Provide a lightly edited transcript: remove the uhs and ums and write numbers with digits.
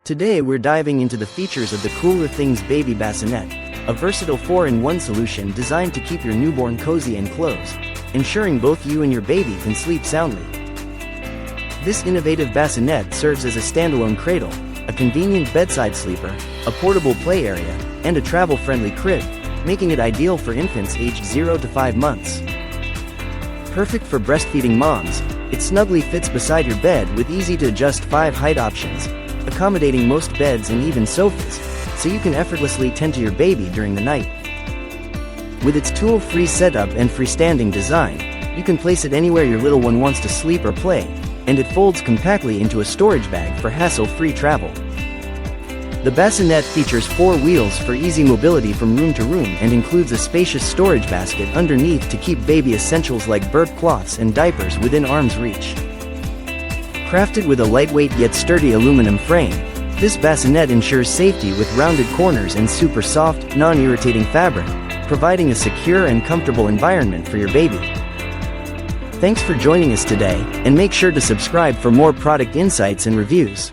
Today we're diving into the features of the KoolerThings Baby Bassinet, a versatile 4-in-1 solution designed to keep your newborn cozy and close, ensuring both you and your baby can sleep soundly. This innovative bassinet serves as a standalone cradle, a convenient bedside sleeper, a portable play area, and a travel-friendly crib, making it ideal for infants aged 0 to 5 months. Perfect for breastfeeding moms, it snugly fits beside your bed with easy-to-adjust 5 height options, accommodating most beds and even sofas, so you can effortlessly tend to your baby during the night. With its tool-free setup and freestanding design, you can place it anywhere your little one wants to sleep or play, and it folds compactly into a storage bag for hassle-free travel. The bassinet features 4 wheels for easy mobility from room to room and includes a spacious storage basket underneath to keep baby essentials like burp cloths and diapers within arm's reach. Crafted with a lightweight yet sturdy aluminum frame, this bassinet ensures safety with rounded corners and super soft, non-irritating fabric, providing a secure and comfortable environment for your baby. Thanks for joining us today, and make sure to subscribe for more product insights and reviews.